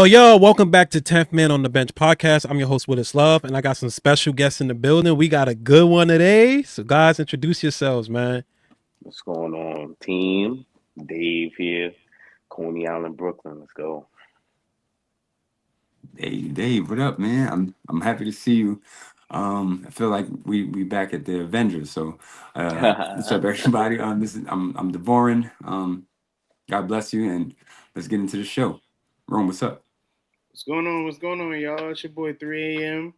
Yo, welcome back to 10th Man on the Bench podcast. I'm your host, Willis Love, and I got some special guests in the building. We got a good one today. So, guys, introduce yourselves, man. What's going on, team? Dave here, Coney Island, Brooklyn. Let's go. Hey Dave, what up, man? I'm happy to see you. I feel like we back at the Avengers. So what's up, everybody? I'm Devorin. God bless you, and let's get into the show. Rome, what's up? What's going on? What's going on, y'all? It's your boy 3 a.m.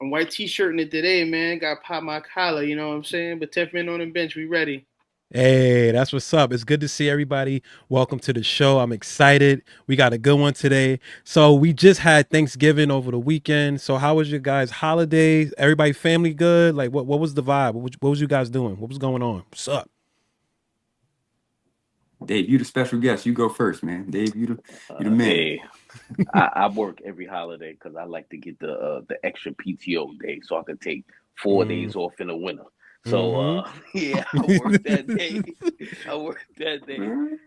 I'm white t-shirting it today, man. Got pop my collar, you know what I'm saying? But 10th Man on the bench, we ready. Hey, that's what's up. It's good to see everybody. Welcome to the show. I'm excited. We got a good one today. So we just had Thanksgiving over the weekend. So how was your guys' holidays? Everybody family good? Like what was the vibe? What was you guys doing? What was going on? What's up? Dave, you the special guest. You go first, man. Dave, you the man. Hey, I work every holiday because I like to get the extra PTO day so I can take 4 days off in the winter. So yeah, I worked that day.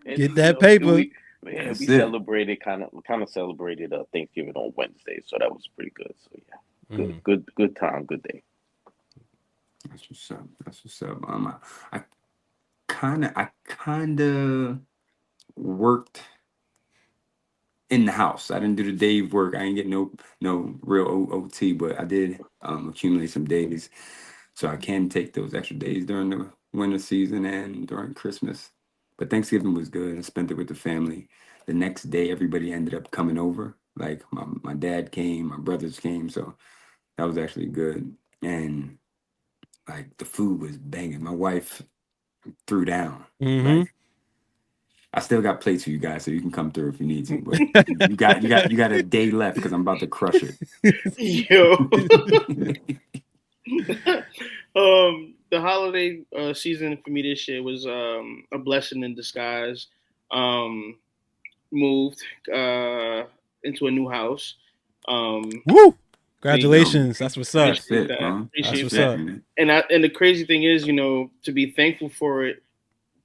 And, Get that paper. We celebrated kind of celebrated Thanksgiving on Wednesday, so that was pretty good. So yeah, good time, good day. That's what's up. I kind of worked in the house. I didn't do the Dave work. I didn't get no real OT, but I did accumulate some days, so I can take those extra days during the winter season and during Christmas. But Thanksgiving was good. I spent it with the family. The next day, everybody ended up coming over. Like my dad came, my brothers came, so that was actually good. And like the food was banging. My wife threw down. Like, I still got plates for you guys, so you can come through if you need to. But you got a day left because I'm about to crush it. Yo. The holiday season for me this year was a blessing in disguise. Moved into a new house. Woo! Congratulations. That's what's up. Appreciate That's what's that. up. And the crazy thing is, to be thankful for it,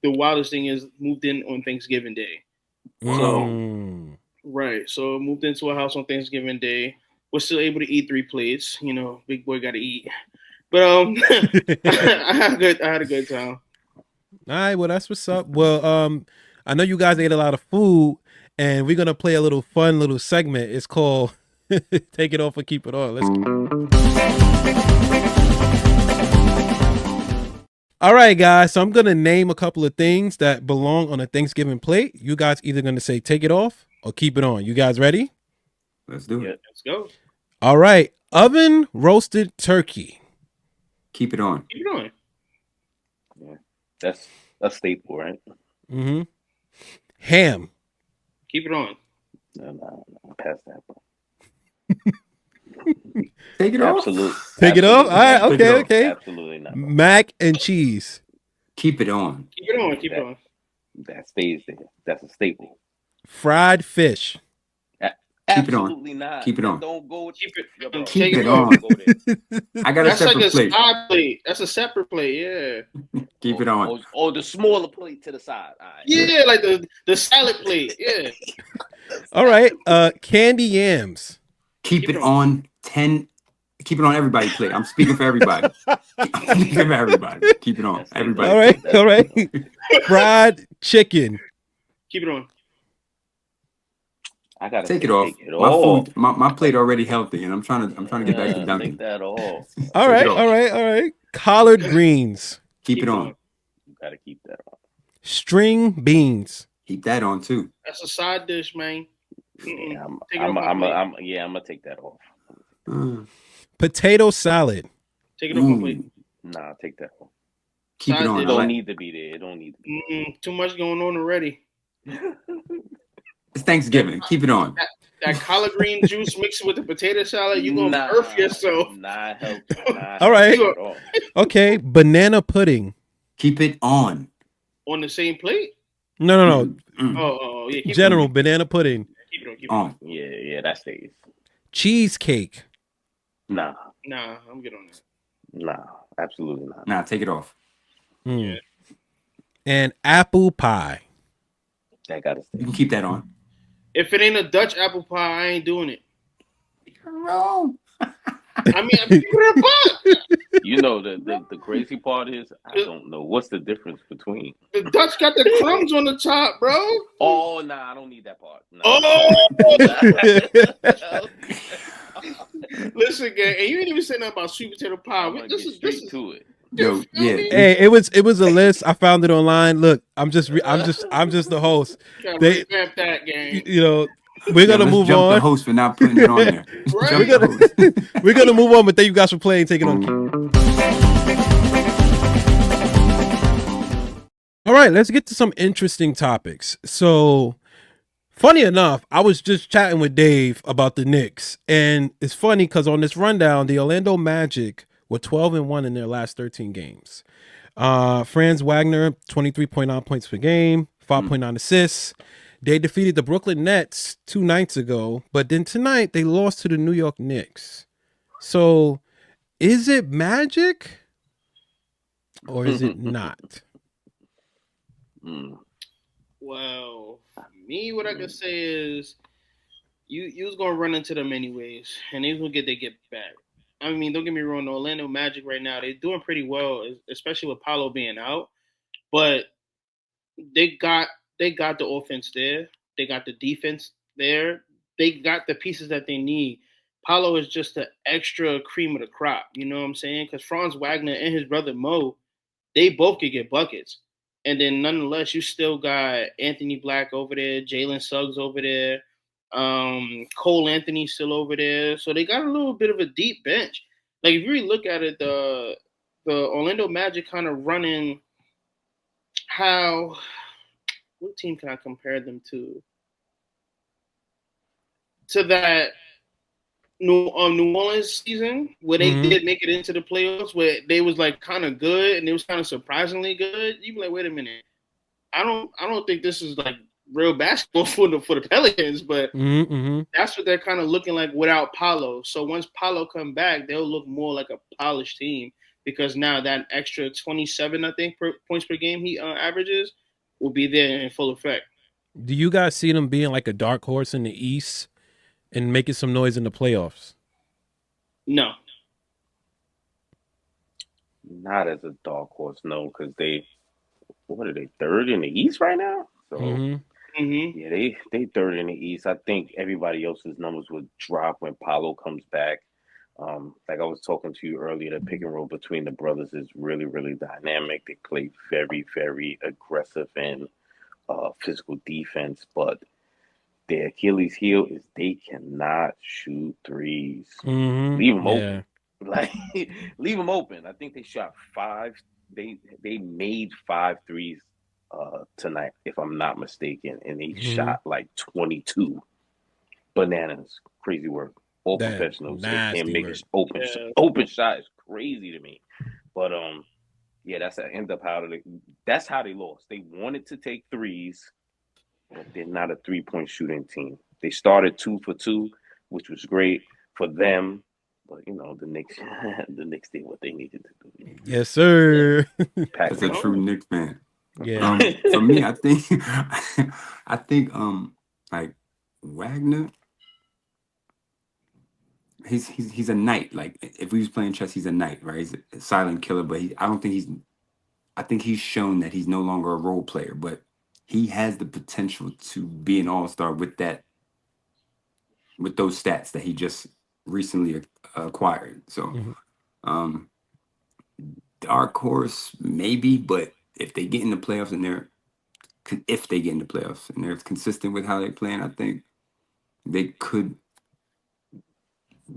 the wildest thing is moved in on Thanksgiving Day. Right. So moved into a house on Thanksgiving Day. Was still able to eat 3 plates. Big boy got to eat. But I had a good time. All right. Well, that's what's up. Well, I know you guys ate a lot of food, and we're gonna play a little fun little segment. It's called "Take It Off or Keep It On." Let's go. All right, guys. So I'm going to name a couple of things that belong on a Thanksgiving plate. You guys either going to say take it off or keep it on. You guys ready? Let's do it. Yeah, let's go. All right. Oven roasted turkey. Keep it on. Keep it on. Yeah, that's a staple, right? Mm-hmm. Ham. Keep it on. No, pass that, bro. Take it off. Absolutely. Take it off? All right. Okay. Absolutely not. Mac and cheese. Keep it on. Keep it on. Keep it on. That stays there. That's a staple. Fried fish. Absolutely not. Keep it on. Don't go. Keep it. Keep it on. I got a That's separate like a plate. side plate. That's a separate plate. Yeah. Keep it on. Or the smaller plate to the side. All right. Yeah, like the salad plate. Yeah. All right. Candy yams. Keep it on 10. Keep it on everybody's plate. I'm speaking for everybody. I'm speaking for everybody. Keep it on everybody. All right. Fried chicken. Keep it on. I gotta take it off. My plate already healthy, and I'm trying to get back to dunking. Take that off. All right. Collard greens. Keep it on. You gotta keep that on. String beans. Keep that on too. That's a side dish, man. Yeah, I'm gonna take that off. Potato salad. Take it off my plate. Nah, take that off. Keep it on. It don't need to be there. It don't need to be there. Too much going on already. It's Thanksgiving. Keep it on. That collard green juice mixed with the potato salad, you're going to earth yourself. Not healthy. All right. Okay. Banana pudding. Keep it on. On the same plate? No. Oh, yeah. General banana pudding. Keep it on. Yeah, that stays. Cheesecake. Nah, I'm good on that. Nah, absolutely not. Nah, take it off. Yeah. And apple pie. That gotta stay. You can keep that on. If it ain't a Dutch apple pie, I ain't doing it. You're wrong. I mean, I'm keeping it a buck. You know the crazy part is I don't know what's the difference between. The Dutch got the crumbs on the top, bro. Oh nah, I don't need that part. Nah. Oh, listen, gang, and you ain't even saying nothing about sweet potato pie. I'm This is to it. Yo, yeah. Hey, it was a list. I found it online. Look, I'm just the host. Gotta They, revamp that game. you know, we're gonna let's move jump the on. host for not putting it on there. Right. Jump the host. We're gonna move on, but thank you guys for playing, taking on. All right, let's get to some interesting topics. So, funny enough, I was just chatting with Dave about the Knicks, and it's funny because on this rundown, the Orlando Magic were 12-1 in their last 13 games. Franz Wagner, 23.9 points per game, 5.9 assists. They defeated the Brooklyn Nets 2 nights ago, but then tonight they lost to the New York Knicks. So, is it magic or is it not? Well, for me, what I can say is you was gonna run into them anyways, and they was gonna get back. I mean, don't get me wrong, the Orlando Magic right now, they're doing pretty well, especially with Paolo being out. But they got the offense there, they got the defense there, they got the pieces that they need. Paolo is just the extra cream of the crop, you know what I'm saying? Because Franz Wagner and his brother Mo, they both could get buckets. And then nonetheless, you still got Anthony Black over there, Jalen Suggs over there, Cole Anthony still over there. So they got a little bit of a deep bench. Like if you really look at it, the Orlando Magic kind of running how what team can I compare them to? To that New Orleans season where they did make it into the playoffs, where they was like kind of good and it was kind of surprisingly good. You be like, wait a minute, I don't think this is like real basketball for the Pelicans, but that's what they're kind of looking like without Paolo. So once Paolo come back, they'll look more like a polished team because now that extra 27, I think, points per game he averages will be there in full effect. Do you guys see them being like a dark horse in the East and making some noise in the playoffs? No. Not as a dark horse, no, because what are they, third in the East right now? So yeah, they third in the East. I think everybody else's numbers would drop when Paolo comes back. Like I was talking to you earlier, the pick and roll between the brothers is really, really dynamic. They play very, very aggressive and physical defense, but their Achilles heel is they cannot shoot threes. Leave them open. Like leave them open. I think they shot 5. They made 5 threes tonight, if I'm not mistaken, and they shot like 22. Bananas, crazy work. All professionals. They can't make an open shot. Is crazy to me. But yeah, that's how they lost. They wanted to take threes, but they're not a 3-point shooting team. They started 2 for 2, which was great for them. But you know, the Knicks did what they needed to do. Yes, sir. That's a true Knicks fan. Yeah. For me, I think like Wagner, he's a knight. Like if we was playing chess, he's a knight, right? He's a silent killer, but I think he's shown that he's no longer a role player, but he has the potential to be an all-star with those stats that he just recently acquired. So dark horse maybe, but if they get in the playoffs and they're consistent with how they're playing, I think they could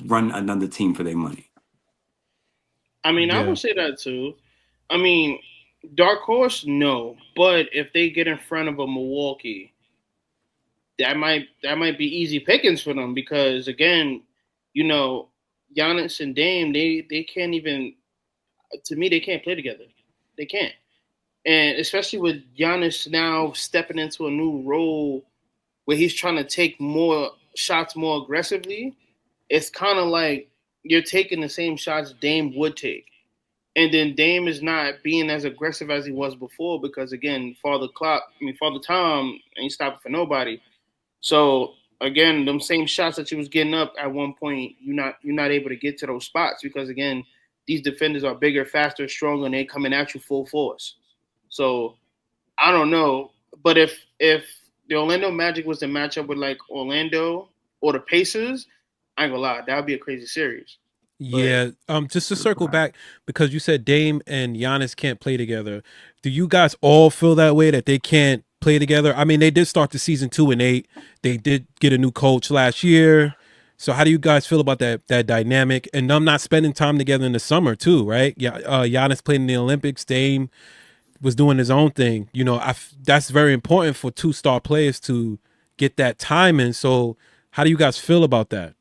run another team for their money. I mean, I would say that too. I mean, dark horse, no, but if they get in front of a Milwaukee, that might be easy pickings for them because again, you know, Giannis and Dame, they can't even. To me, they can't play together. They can't, and especially with Giannis now stepping into a new role where he's trying to take more shots more aggressively. It's kind of like you're taking the same shots Dame would take. And then Dame is not being as aggressive as he was before because, again, Father Tom ain't stopping for nobody. So again, them same shots that you was getting up at one point, you're not able to get to those spots because again, these defenders are bigger, faster, stronger, and they coming at you full force. So I don't know, but if the Orlando Magic was to match up with like Orlando or the Pacers, I ain't gonna lie, that would be a crazy series. Yeah. Just to circle back, because you said Dame and Giannis can't play together. Do you guys all feel that way, that they can't play together? I mean, they did start the season 2-8. They did get a new coach last year. So how do you guys feel about that dynamic? And them not spending time together in the summer too, right? Yeah. Giannis played in the Olympics. Dame was doing his own thing. You know, that's very important for two-star players to get that time in. So how do you guys feel about that?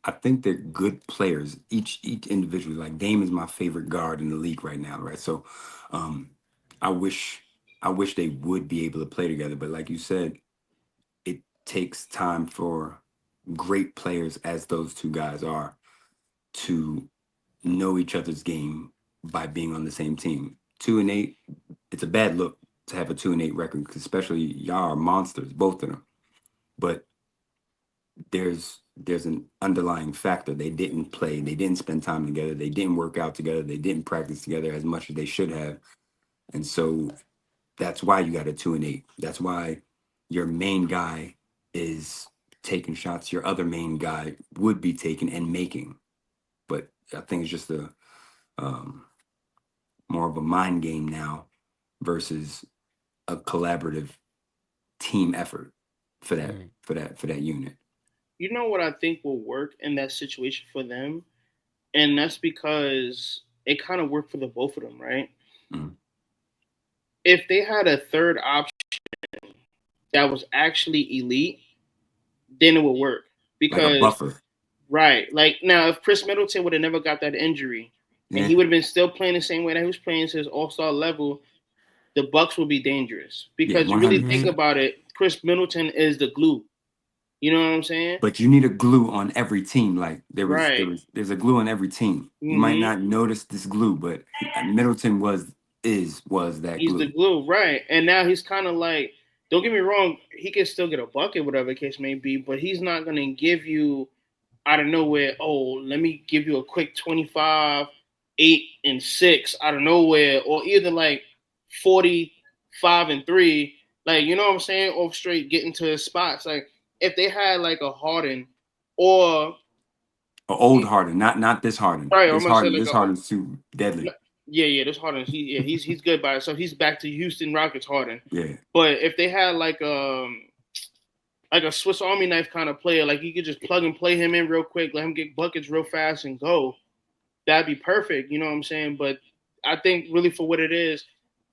I think they're good players. Each individually, like Dame is my favorite guard in the league right now, right? So, um, I wish they would be able to play together. But like you said, it takes time for great players, as those two guys are, to know each other's game by being on the same team. 2-8, it's a bad look to have a 2-8 record, 'cause especially y'all are monsters, both of them. But there's an underlying factor. They didn't play, they didn't spend time together, they didn't work out together, they didn't practice together as much as they should have. And so that's why you got a 2-8. That's why your main guy is taking shots your other main guy would be taking and making. But I think it's just a more of a mind game now versus a collaborative team effort for that unit. You know what I think will work in that situation for them, and that's because it kind of worked for the both of them, right? Mm. If they had a third option that was actually elite, then it would work. Because like a buffer. Right. Like now, if Chris Middleton would have never got that injury, and he would have been still playing the same way that he was playing to his all-star level, the Bucks would be dangerous. Because you really think about it, Chris Middleton is the glue. You know what I'm saying? But you need a glue on every team. Like there's a glue on every team. Mm-hmm. You might not notice this glue, but Middleton was that he's glue. The glue, right? And now he's kind of like, don't get me wrong, he can still get a bucket, whatever the case may be, but he's not going to give you out of nowhere, oh, let me give you a quick 25, 8, and 6 out of nowhere, or either like 45 and 3, like, you know what I'm saying, off straight getting to his spots. Like, if they had like a Harden or an old Harden, not this Harden. Right, this Harden's too deadly. Yeah, this Harden, he's good by himself. He's back to Houston Rockets Harden. Yeah. But if they had like a Swiss Army knife kind of player, like you could just plug and play him in real quick, let him get buckets real fast and go, that'd be perfect. You know what I'm saying? But I think really for what it is,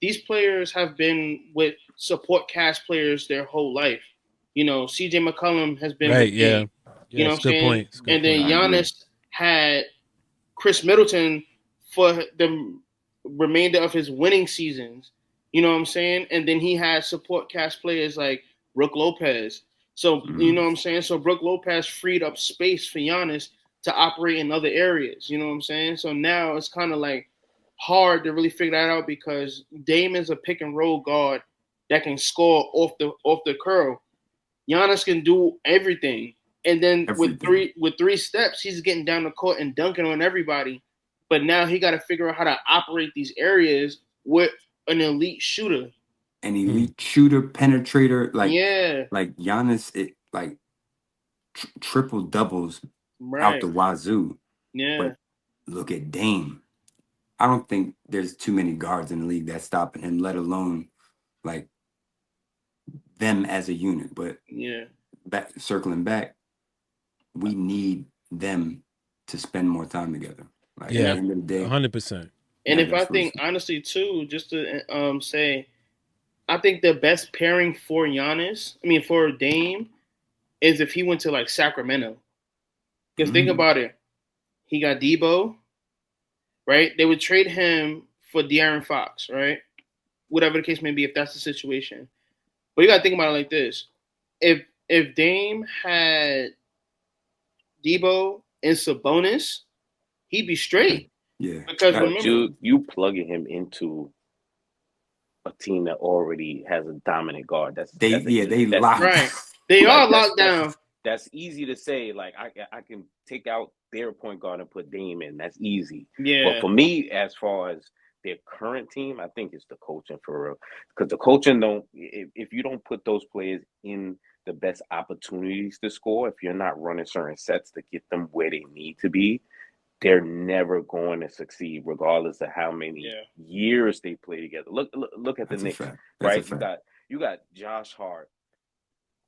these players have been with support cast players their whole life. You know, CJ McCollum has been with yeah. You know what I'm saying? Point. And then Giannis had Chris Middleton for the remainder of his winning seasons. You know what I'm saying? And then he had support cast players like Brook Lopez. So, you know what I'm saying? So Brook Lopez freed up space for Giannis to operate in other areas. You know what I'm saying? So now it's kind of like hard to really figure that out because Dame is a pick and roll guard that can score off the curl. Giannis can do everything. And then with three steps, he's getting down the court and dunking on everybody. But now he got to figure out how to operate these areas with an elite shooter. An elite shooter, penetrator, like Giannis, triple doubles out the wazoo. Yeah. But look at Dame. I don't think there's too many guards in the league that's stopping him, let alone like them as a unit. But circling back, we need them to spend more time together. Like at the end of the day, 100%. And if I think honestly too, just to say, I think the best pairing for for Dame, is if he went to like Sacramento. Because think about it, he got Debo, right? They would trade him for De'Aaron Fox, right? Whatever the case may be, if that's the situation. But you gotta think about it like this: if Dame had Debo and Sabonis, he'd be straight. Yeah, because remember, you plugging him into a team that already has a dominant guard. They locked right. They are locked down. that's easy to say. Like I can take out their point guard and put Damian. That's easy. Yeah. But for me, as far as their current team, I think it's the coaching for real. Because the coaching don't. If you don't put those players in the best opportunities to score, if you're not running certain sets to get them where they need to be, they're never going to succeed, regardless of how many years they play together. Look at the Knicks, right? You got Josh Hart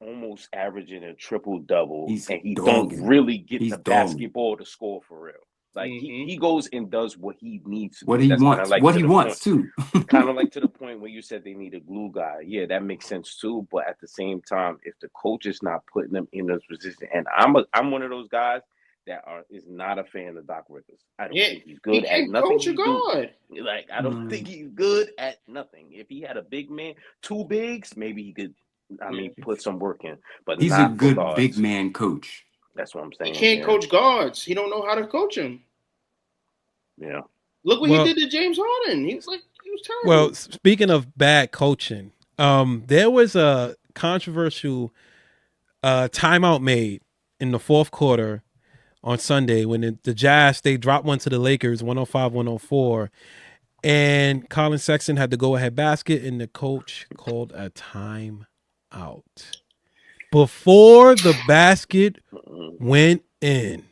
almost averaging a triple double, and he don't really get the basketball to score for real. Like he goes and does what he needs to. What he wants. Like what he wants too. Kind of like to the point where you said they need a glue guy. Yeah, that makes sense too. But at the same time, if the coach is not putting them in those positions, and I'm one of those guys that is not a fan of Doc Rivers. I don't think he's good at nothing. Coach a guard. Like I don't think he's good at nothing. If he had a big man, two bigs, maybe he could. Put some work in. But he's not a good big man coach. That's what I'm saying. He can't coach guards. He don't know how to coach him. Yeah. Look what he did to James Harden. He was terrible. Well, speaking of bad coaching, there was a controversial timeout made in the fourth quarter on Sunday when the Jazz, they dropped one to the Lakers, 105-104, and Colin Sexton had the go-ahead basket, and the coach called a timeout before the basket went in.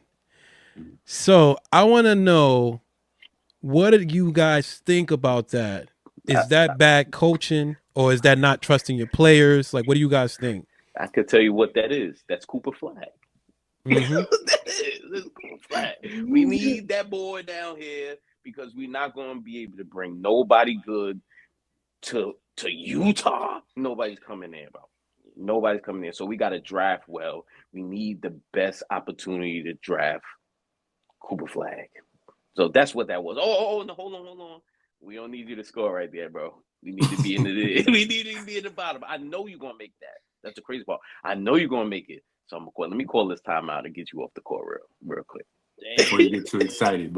So I want to know, what did you guys think about that? Is that bad coaching, or is that not trusting your players? Like, what do you guys think? I could tell you what that is. That's Cooper Flag. That's Cooper Flag. We need that boy down here because we're not going to be able to bring nobody good to Utah. Nobody's coming there, bro. Nobody's coming there. So we got to draft well. We need the best opportunity to draft Cooper Flag. So that's what that was. No, hold on. We don't need you to score right there, bro. We need to be in the we need to be in the bottom. I know you're gonna make that. That's the crazy part. I know you're gonna make it. So let me call this timeout and get you off the court real quick. Before you get too excited.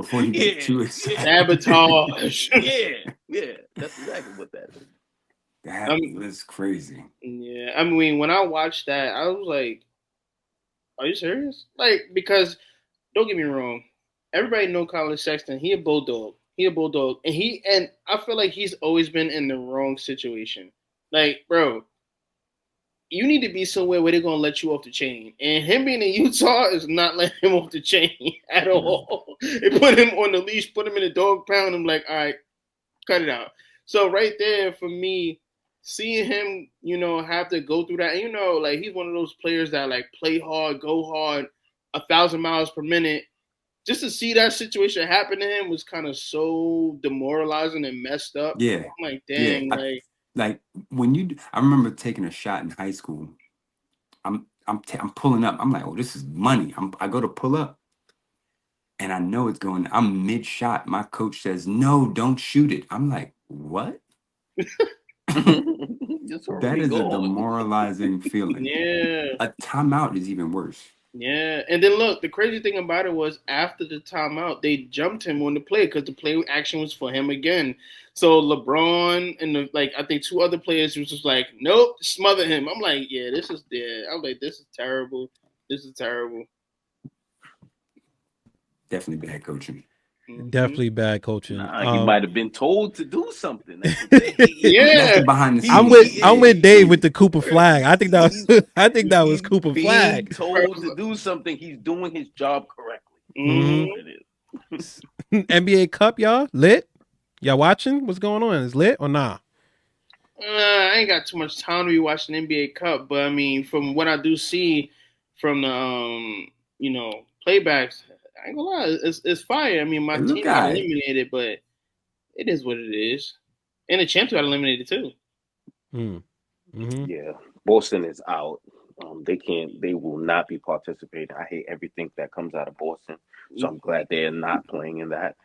Sabotage. Yeah. That's exactly what that is. That was crazy. Yeah, I mean, when I watched that, I was like, "Are you serious?" Like, because don't get me wrong, everybody know Colin Sexton. He a bulldog, and I feel like he's always been in the wrong situation. Like, bro, you need to be somewhere where they're gonna let you off the chain, and him being in Utah is not letting him off the chain at all. They put him on the leash, put him in a dog pound. I'm like, all right, cut it out. So right there for me, seeing him, have to go through that, and like he's one of those players that like play hard, go hard, 1,000 miles per minute. Just to see that situation happen to him was kind of so demoralizing and messed up. Yeah, I'm like, dang, like when I remember taking a shot in high school. I'm pulling up. I'm like, oh, this is money. I go to pull up, and I know it's going. I'm mid shot. My coach says, no, don't shoot it. I'm like, what? That is a demoralizing feeling. Yeah. A timeout is even worse. Yeah. And then look, the crazy thing about it was after the timeout, they jumped him on the play because the play action was for him again. So LeBron and I think two other players was just like, nope, smother him. I'm like, yeah, this is dead. I'm like, this is terrible. This is terrible. Definitely bad coaching. Definitely bad coaching. He might have been told to do something. Yeah, behind the scenes. I'm with Dave with the Cooper Flag. I think that was Cooper Flag. Told to do something. He's doing his job correctly. Mm-hmm. NBA Cup, y'all lit? Y'all watching? What's going on? Is lit or nah? I ain't got too much time to be watching NBA Cup, but I mean, from what I do see from the playbacks, I ain't gonna lie, it's fire. I mean, my team got eliminated, but it is what it is. And the champs got eliminated too. Mm-hmm. Yeah, Boston is out. They will not be participating. I hate everything that comes out of Boston, so I'm glad they're not playing in that.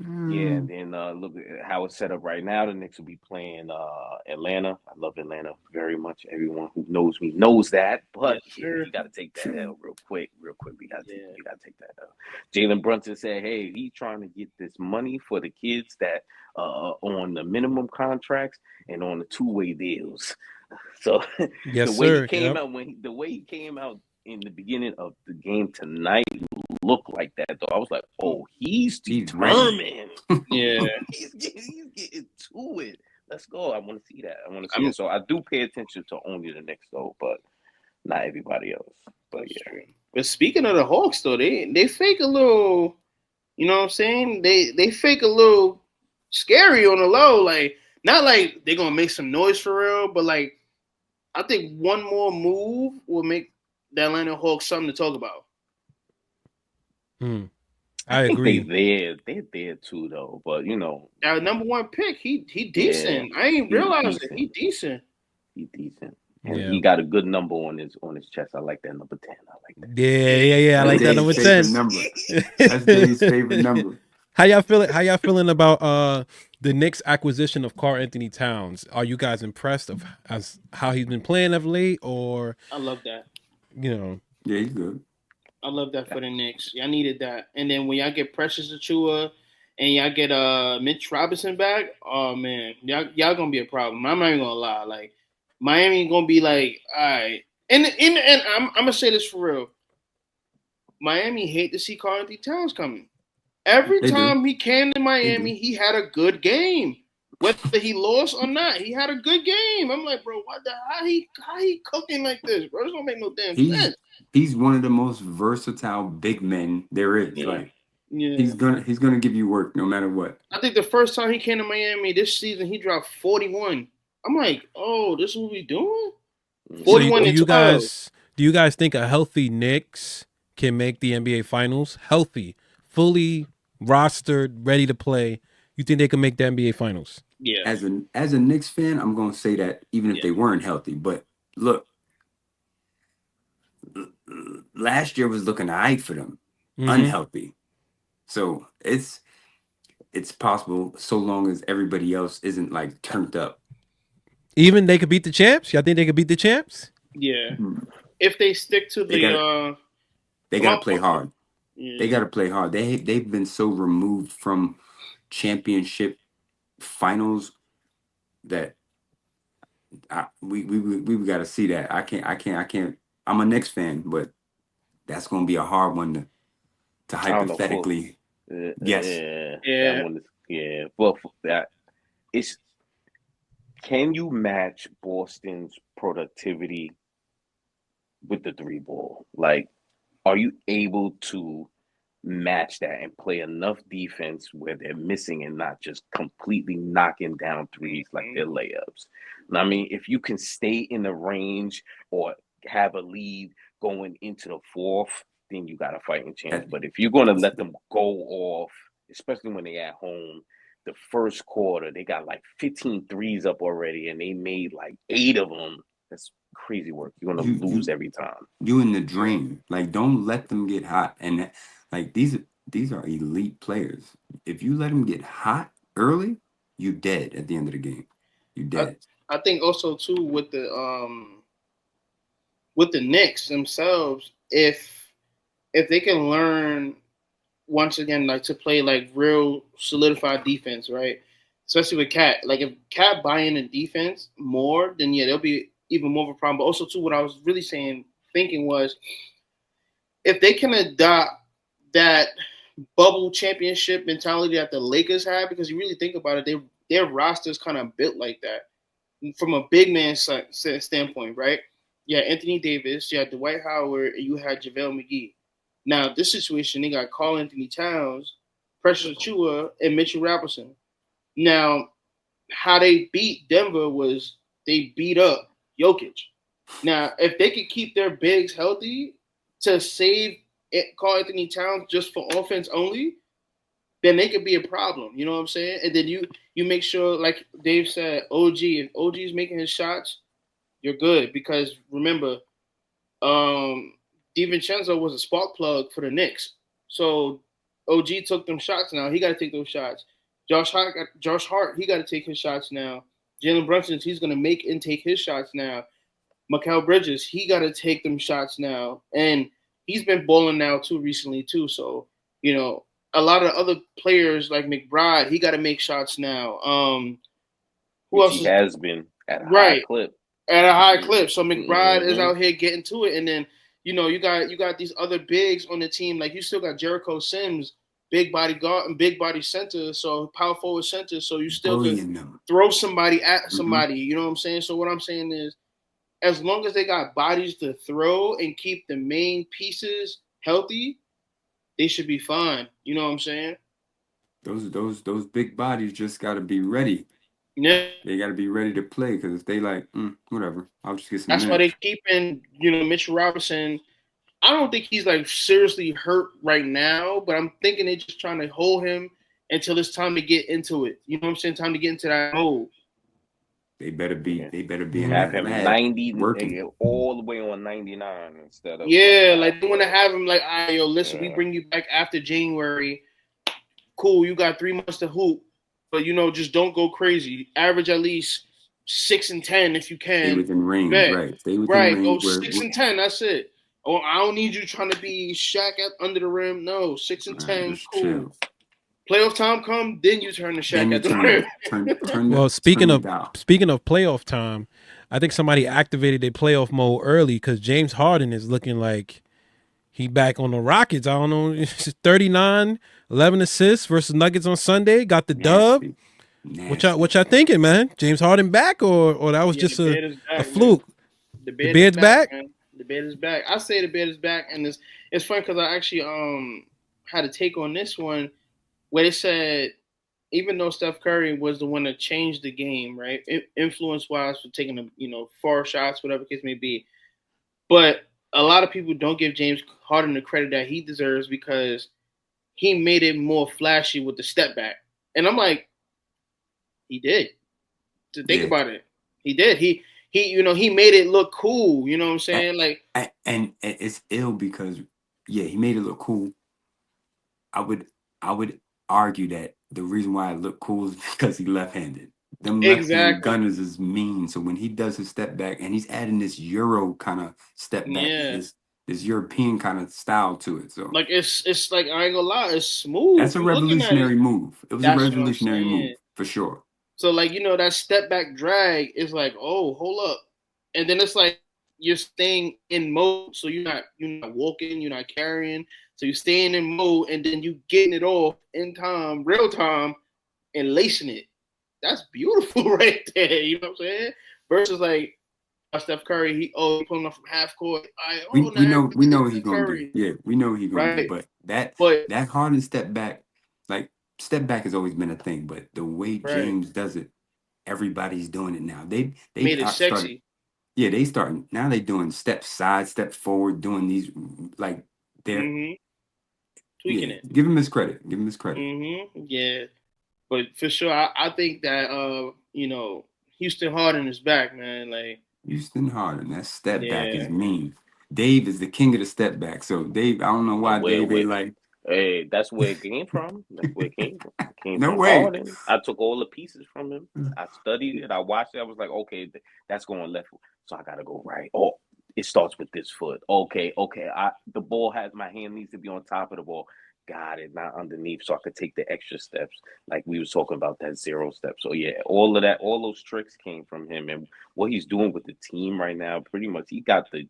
Yeah, and then look at how it's set up right now. The Knicks will be playing Atlanta. I love Atlanta very much. Everyone who knows me knows that. But you got to take that L real quick. You got to take that L. Jalen Brunson said, "Hey, he's trying to get this money for the kids that on the minimum contracts and on the two-way deals." So Yes, the way sir. he came out the way he came out in the beginning of the game tonight looked like that though. I was like, oh, he's determined. Yeah. he's getting to it. Let's go. I want to see that. I want to see it. So I do pay attention to only the Knicks though, but not everybody else. But yeah. True. But speaking of the Hawks though, they fake a little, you know what I'm saying? They fake a little scary on the low. Like, not like they're gonna make some noise for real, but like I think one more move will make the Atlanta Hawks something to talk about. I agree. They're there too though. But you know, our number one pick, he decent. I ain't realized it. He decent. He decent. And he got a good number on his chest. I like that number 10. I like that. Yeah. I like that number 10. Number. That's Dave's favorite number. How y'all feeling about the Knicks acquisition of Karl Anthony Towns? Are you guys impressed of how he's been playing of late, or? I love that. You know. Yeah, he's good. I love that for the Knicks. Y'all needed that. And then when y'all get Precious Achiuwa and y'all get Mitch Robinson back, oh man, y'all gonna be a problem. I'm not even gonna lie. Like, Miami gonna be like, all right. And I'm gonna say this for real. Miami hate to see Karl Anthony Towns coming. Every time he came to Miami, he had a good game. Whether he lost or not, he had a good game. I'm like, bro, how he cooking like this, bro? This don't make no damn sense. He's one of the most versatile big men there is. Yeah. Like, yeah, he's gonna give you work no matter what. I think the first time he came to Miami this season, he dropped 41. I'm like, oh, this is what we doing? 41 so and 12. Do you guys think a healthy Knicks can make the NBA Finals? Healthy, fully rostered, ready to play. You think they can make the NBA Finals? Yeah. As a Knicks fan, I'm gonna say that even if they weren't healthy. But look, last year was looking all right for them, unhealthy. So it's possible so long as everybody else isn't like turned up. Even they could beat the champs? Y'all think they could beat the champs? Yeah. If they stick to they gotta play hard. Yeah. They gotta play hard. They've been so removed from championship finals that we gotta see that. I can't. I'm a Knicks fan, but that's gonna be a hard one to hypothetically guess. Yeah. Well, it's. Can you match Boston's productivity with the 3 ball? Like, are you able to match that and play enough defense where they're missing and not just completely knocking down threes like they're layups? I mean, if you can stay in the range or have a lead going into the 4th, then you got a fighting chance. But if you're going to let them go off, especially when they're at home, the first quarter, they got like 15 threes up already, and they made like 8 of them. That's crazy work. You're going to lose every time. You in the dream. Like, don't let them get hot. And like these are elite players. If you let them get hot early, you dead at the end of the game. You dead. I think also too with the Knicks themselves, if they can learn once again, like, to play like real solidified defense, right? Especially with Cat. Like, if Cat buy in defense more, then yeah, there'll be even more of a problem. But also too, what I was really thinking was, if they can adopt that bubble championship mentality that the Lakers have, because you really think about it, their roster is kind of built like that from a big man standpoint, right? Yeah, Anthony Davis, you had Dwight Howard, and you had JaVale McGee. Now, this situation, they got Karl Anthony Towns, Precious Achiuwa, and Mitchell Robinson. Now, how they beat Denver was they beat up Jokic. Now, if they could keep their bigs healthy to save Karl Anthony Towns just for offense only, then they could be a problem. You know what I'm saying? And then you make sure, like Dave said, if OG is making his shots, you're good. Because remember, DiVincenzo was a spark plug for the Knicks. So OG took them shots now. He got to take those shots. Josh Hart, he got to take his shots now. Jalen Brunson, he's going to make and take his shots now. Mikal Bridges, he got to take them shots now. And he's been balling now too recently too. So, you know, a lot of other players like McBride, he got to make shots now. Who else? He has been at a high clip. at a high clip. So McBride is out here getting to it, and then you got these other bigs on the team. Like you still got Jericho Sims, big body guard and big body center, so power forward center. So you still could throw somebody at somebody. You know what I'm saying? So what I'm saying is, as long as they got bodies to throw and keep the main pieces healthy, they should be fine. You know what I'm saying? Those big bodies just got to be ready. Yeah, they got to be ready to play, because if they like whatever, I'll just get some. That's minutes. Why they keeping Mitchell Robinson. I don't think he's like seriously hurt right now, but I'm thinking they're just trying to hold him until it's time to get into it. You know what I'm saying? Time to get into that mode. They better be. They better be in have that him 90 working all the way on 99 instead of. Yeah, like they want to have him like, all right, yo, listen, we bring you back after January. Cool, you got 3 months to hoop, but just don't go crazy. Average at least 6 and 10 if you can. Stay within range, right? Stay within range. Go 6 and 10. That's it. Oh, I don't need you trying to be Shaq under the rim. No, 6 and 10. Cool. Chill. Playoff time come, then you turn to Shaq at the rim. Well, speaking of playoff time, I think somebody activated their playoff mode early because James Harden is looking like he back on the Rockets. I don't know, 39, 11 assists versus Nuggets on Sunday. Got the dub. What y'all thinking, man? James Harden back or that was just a fluke? The bed's back. Man. The bed is back. I say the bed is back, and it's funny because I actually had a take on this one where they said even though Steph Curry was the one that changed the game, right, influence-wise for taking the far shots, whatever the case may be, but a lot of people don't give James Harden the credit that he deserves because he made it more flashy with the step back, and I'm like, he did. To think about it, he did. He made it look cool. You know what I'm saying? And it's ill because, he made it look cool. I would argue that the reason why it looked cool is because he left-handed. Them left-handed gunners is mean. So when he does his step back and he's adding this Euro kind of step back, this European kind of style to it. So it's like, I ain't gonna lie, it's smooth. That's a revolutionary move. It was a revolutionary move for sure. So, that step back drag is like, oh, hold up. And then it's like you're staying in mode. So you're not walking, you're not carrying. So you're staying in mode and then you getting it off in time, real time, and lacing it. That's beautiful right there. You know what I'm saying? Versus like Steph Curry, he pulling off from half court. We know what he's gonna do. Yeah, we know what he's gonna do. But that Harden step back, like, step back has always been a thing, but the way James does it, everybody's doing it now. They made it sexy. They starting now. They doing step side, step forward, doing these like they're tweaking it. Give him his credit. Yeah, but for sure, I think that Houston Harden is back, man. Like Houston Harden, that step back is mean. Dave is the king of the step back. So Dave, I don't know why Dave like. Hey, that's where it came from. It came no from way. Harden. I took all the pieces from him. I studied it. I watched it. I was like, okay, that's going left. So I got to go right. Oh, it starts with this foot. Okay. The ball my hand needs to be on top of the ball. Got it, not underneath, so I could take the extra steps. Like we was talking about that 0 step. So all of that, all those tricks came from him. And what he's doing with the team right now, pretty much, he got the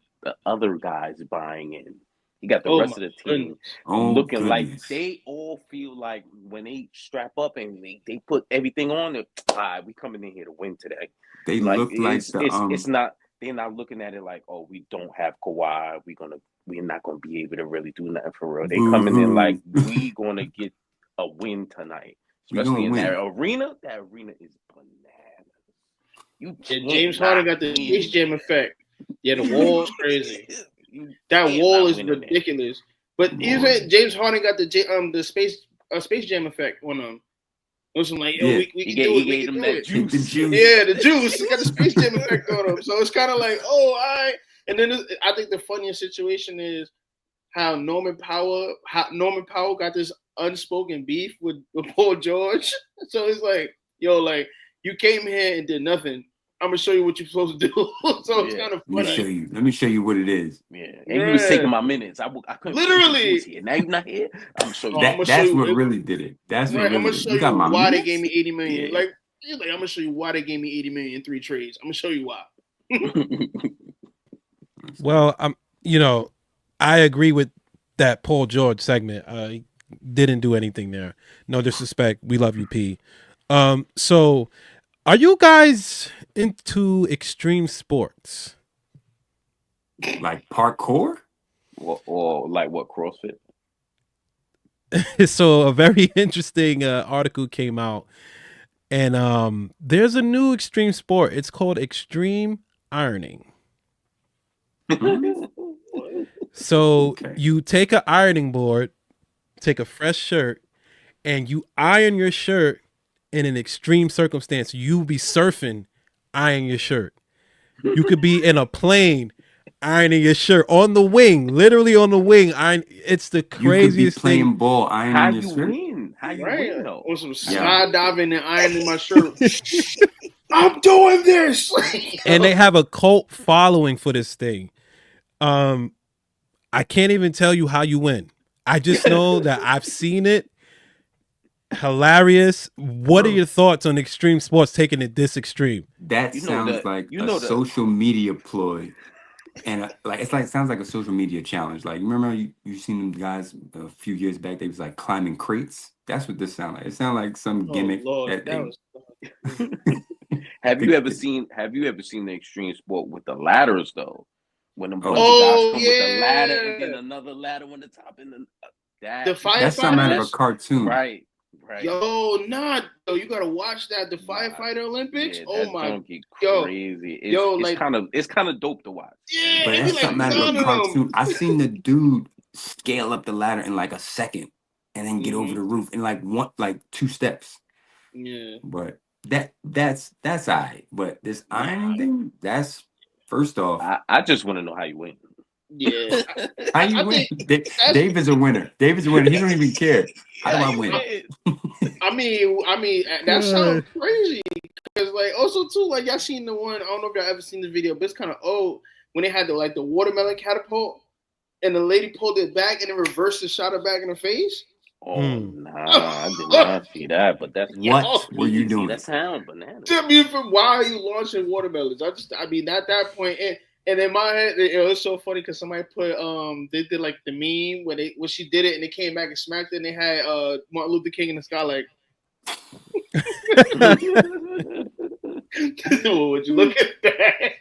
other guys buying in. He got the rest of the team looking like they all feel like when they strap up and they put everything on it. We coming in here to win today. They look like it's not. They're not looking at it like, oh, we don't have Kawhi. We're not gonna be able to really do nothing for real. They coming in like we gonna get a win tonight, especially in that arena. That arena is bananas. James Harden got the Space Jam effect. Yeah, the wall is crazy. That wall is ridiculous. But even James Harden got the Space Jam effect on him. It was like, we can do it. We can do it. Yeah, the juice. He got the Space Jam effect on him. So it's kind of like, all right. And then I think the funniest situation is how Norman Powell got this unspoken beef with Paul George. So it's like, you came here and did nothing. I'm gonna show you what you're supposed to do. So it's kind of funny. Let me show you what it is. Yeah, and he was taking my minutes. I couldn't literally. Here. Now you're not here. I'm gonna show you. That's what really did it. That's what really. I'm gonna show you why they gave me $80 million. Yeah. Like I'm gonna show you why they gave me $80 million in 3 trades. I'm gonna show you why. Well, I agree with that Paul George segment. He didn't do anything there. No disrespect. We love you, P. So are you guys into extreme sports? Like parkour? or like what, CrossFit? So a very interesting article came out, and there's a new extreme sport. It's called extreme ironing. So you take an ironing board, take a fresh shirt, and you iron your shirt in an extreme circumstance. You be surfing, iron your shirt. You could be in a plane, ironing your shirt on the wing, literally on the wing. It's the craziest you could be playing thing. ball, ironing your shirt. Win? How you win though? Or some skydiving and ironing my shirt. I'm doing this. And they have a cult following for this thing. I can't even tell you how you win. I just know that I've seen it. Hilarious. What are your thoughts on extreme sports taking it this extreme? That sounds like a social media ploy. And sounds like a social media challenge. Like, remember you seen them guys a few years back? They was like climbing crates. That's what this sound like. It sounds like some gimmick. Have you ever seen the extreme sport with the ladders though? When the guys come with the ladder and then another ladder on the top and the firefighter. That's something out of a cartoon, right? Yo, you gotta watch that. The firefighter Olympics. Oh my, crazy. It's kind of dope to watch. Yeah, but that's something out of a cartoon. I seen the dude scale up the ladder in like a second and then get over the roof in like 2 steps. Yeah, but that's all right. But this ironing thing, that's first off. I just want to know how you win. Yeah, how you win? Dave is a winner. Dave is a winner. He don't even care. How do I win? I mean, that sounds crazy. Because like also too, like y'all seen the one. I don't know if y'all ever seen the video, but it's kind of old when they had the watermelon catapult, and the lady pulled it back and then reversed and shot her back in the face. Oh nah, I did not see that. But that's what were you doing? That sound bananas. I mean, why are you launching watermelons? At that point, and in my head, it was so funny because somebody put they did like the meme when she did it and they came back and smacked it and they had Martin Luther King in the sky like. Would you look at that?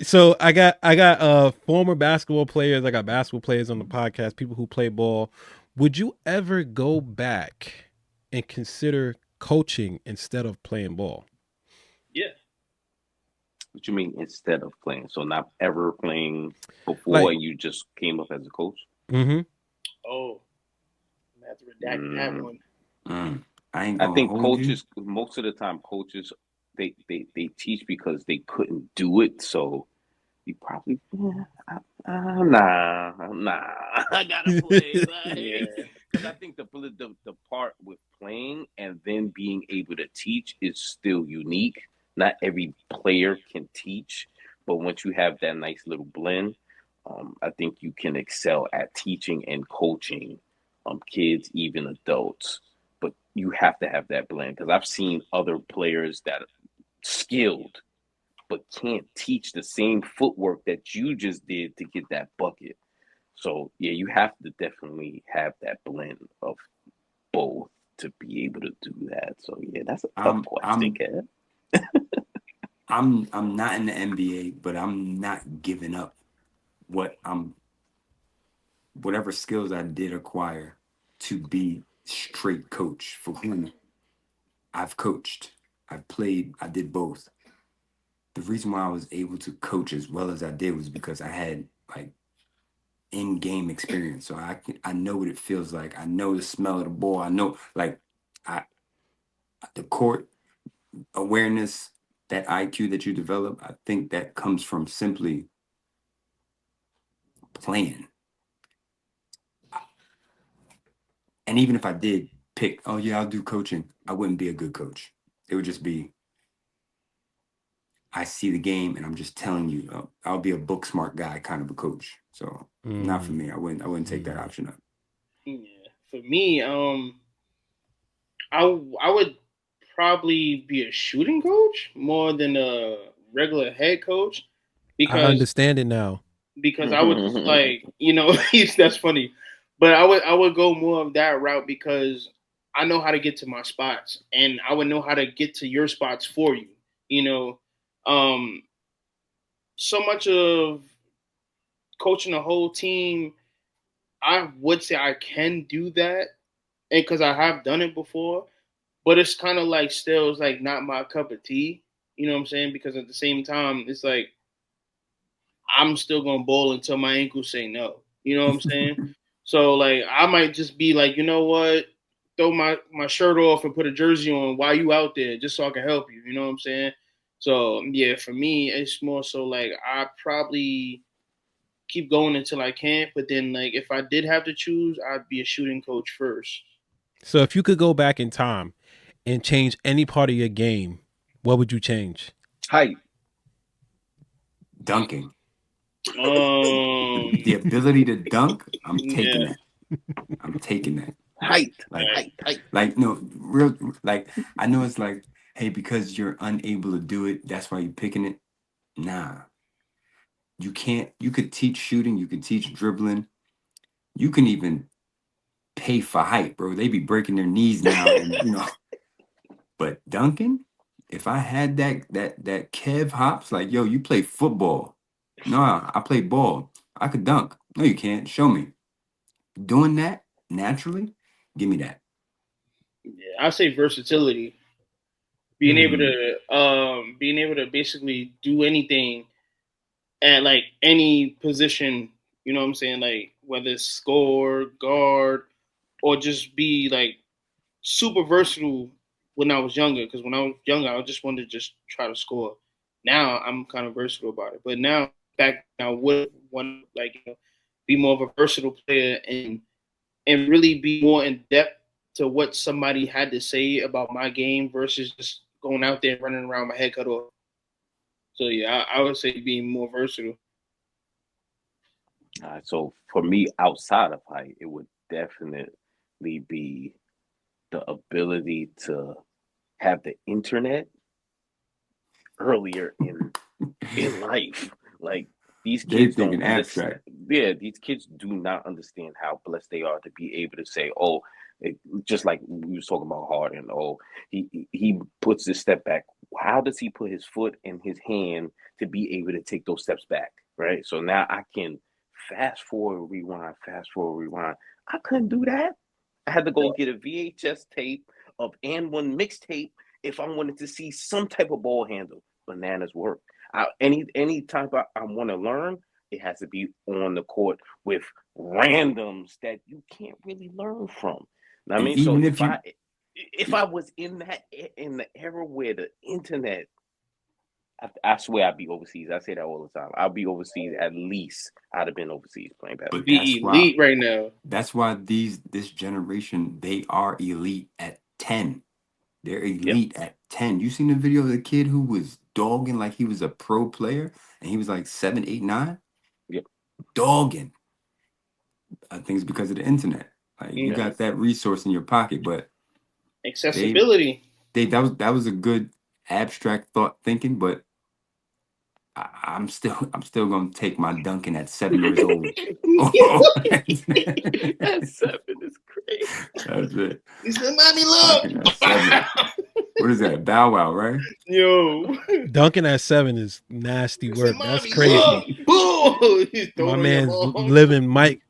So I got former basketball players. I got basketball players on the podcast. People who play ball. Would you ever go back and consider coaching instead of playing ball? Yeah. What you mean instead of playing? So not ever playing before you just came up as a coach? Mm-hmm. Oh, I have to redact that one. I think coaches, most of the time, coaches they teach because they couldn't do it. So you probably nah. I gotta play. Because I think the part with playing and then being able to teach is still unique. Not every player can teach, but once you have that nice little blend, I think you can excel at teaching and coaching kids, even adults. But you have to have that blend because I've seen other players that are skilled but can't teach the same footwork that you just did to get that bucket. So yeah, you have to definitely have that blend of both to be able to do that. So yeah, that's a tough question, Kev. I'm not in the NBA, but I'm not giving up whatever skills I did acquire to be straight coach for whom I've coached. I've played, I did both. The reason why I was able to coach as well as I did was because I had like in-game experience. So I know what it feels like. I know the smell of the ball. I know the court awareness, that IQ that you develop, I think that comes from simply playing. And even if I did pick, I'll do coaching, I wouldn't be a good coach. It would just be, I see the game and I'm just telling you, I'll be a book smart guy kind of a coach. So not for me. I wouldn't take that option up. Yeah, for me, I would probably be a shooting coach more than a regular head coach I because understand it now. I would just like, you know, that's funny. But I would go more of that route because I know how to get to my spots and I would know how to get to your spots for you. You know, um, so much of coaching a whole team, I would say I can do that, and because I have done it before, but it's kind of like still it's like not my cup of tea. You know what I'm saying? Because at the same time, it's like I'm still gonna bowl until my ankles say no. You know what I'm saying? So like I might just be like, you know what, throw my shirt off and put a jersey on while you out there just so I can help you. You know what I'm saying? So yeah, for me, it's more so like I probably keep going until I can't. But then like if I did have to choose, I'd be a shooting coach first. So if you could go back in time and change any part of your game, what would you change? Height. Dunking. The ability to dunk, I'm taking that. I'm taking that. Height. Like no, real. Like I know it's like, hey, because you're unable to do it, that's why you're picking it. Nah, you can't. You could teach shooting. You could teach dribbling. You can even pay for height, bro. They be breaking their knees now, and you know. But dunking, if I had that Kev hops, like yo, you play football. No, I play ball. I could dunk. No, you can't. Show me. Doing that naturally, give me that. Yeah, I say versatility. Being able to basically do anything at like any position, you know what I'm saying? Like whether it's score, guard, or just be like super versatile when I was younger. Because when I was younger, I just wanted to just try to score. Now I'm kind of versatile about it. But now back now would want like be more of a versatile player and really be more in depth to what somebody had to say about my game versus just going out there and running around my head cut off. So yeah, I would say being more versatile. So for me, outside of height, it would definitely be the ability to have the internet earlier in life. Like these kids don't understand. Yeah, these kids do not understand how blessed they are to be able to say, "Oh, just like we was talking about Harden. Oh, he puts this step back. How does he put his foot in his hand to be able to take those steps back? Right. So now I can fast forward, rewind, fast forward, rewind. I couldn't do that. I had to go get a VHS tape of and one mixtape if I wanted to see some type of ball handle. Bananas work. Any type I want to learn, it has to be on the court with randoms that you can't really learn from. I mean, so if I was in the era where the internet, I swear I'd be overseas. I say that all the time. I'll be overseas at least. I'd have been overseas playing basketball. But be elite right now. That's why this generation, they are elite at 10. They're elite at 10. You seen the video of the kid who was dogging like he was a pro player and he was like 7, 8, 9? Yep. Dogging. I think it's because of the internet. Like you got that resource in your pocket, but accessibility. That was a good abstract thought thinking, but I'm still gonna take my Duncan at 7 years old. At 7 is crazy. That's it. He said, "Mommy, look." What is that? Bow Wow, right? Yo, Dunking at 7 is nasty work. That's crazy. My man's living Mike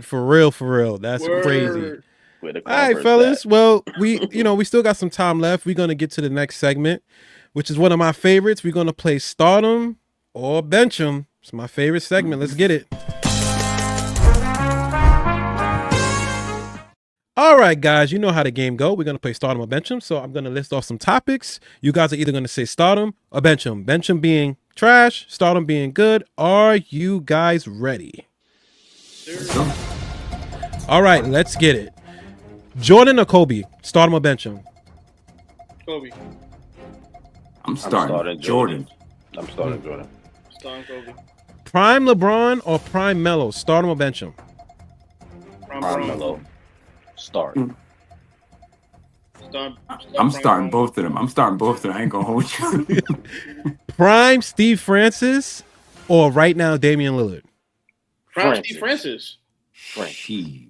for real. That's crazy. All right, fellas. Well, we still got some time left. We're gonna get to the next segment, which is one of my favorites. We're gonna play Stardom or Bench 'em. It's my favorite segment. Let's get it. All right, guys, you know how the game go. We're going to play Stardom or Bench 'em. So I'm going to list off some topics. You guys are either going to say Stardom or Bench 'em. Bench 'em being trash, Stardom being good. Are you guys ready? Sure. All right, let's get it. Jordan or Kobe? Stardom or Bench 'em? Kobe. I'm starting Jordan. I'm starting Jordan. Starting Kobe. Prime LeBron or Prime Melo? Stardom or Bench 'em? Prime Melo. Start. I'm starting both of them. I ain't gonna hold you. Prime Steve Francis or right now Damian Lillard? Prime Steve Francis. Francis.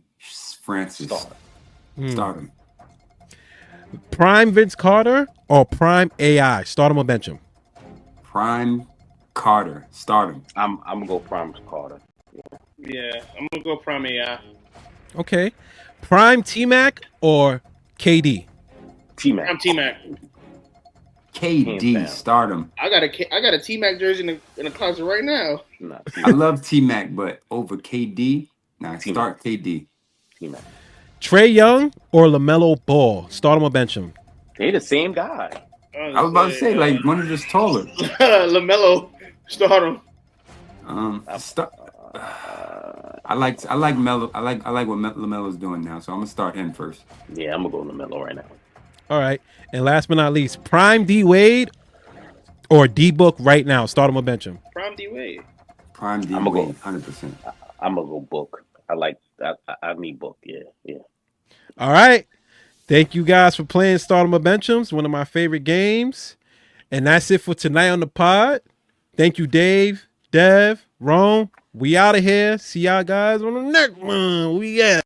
Start him. Prime Vince Carter or prime AI? Start him or bench him? Prime Carter. Start him. I'm gonna go prime Carter. Yeah, I'm gonna go prime AI. Okay. Prime T-Mac or KD? T-Mac. I'm T-Mac. KD. Start him. I got a T-Mac jersey in the closet right now. Nah, I love T-Mac, but over KD, start KD. T-Mac. Trae Young or LaMelo Ball? Start him or bench him? They the same guy. I was about to say, like, one is just taller. LaMelo, start him. I like Melo. I like what LaMelo's doing now, so I'm gonna start him first. Yeah, I'm gonna go LaMelo right now. All right. And last but not least, prime D Wade or D Book right now? Start him or bench him? Prime D Wade. Prime D Wade, 100%. I'm gonna go Book. I need Book. Yeah. All right. Thank you guys for playing Start 'em or Bench 'em. It's one of my favorite games. And that's it for tonight on the pod. Thank you, Dave, Dev, Rome. We out of here. See y'all guys on the next one. We out.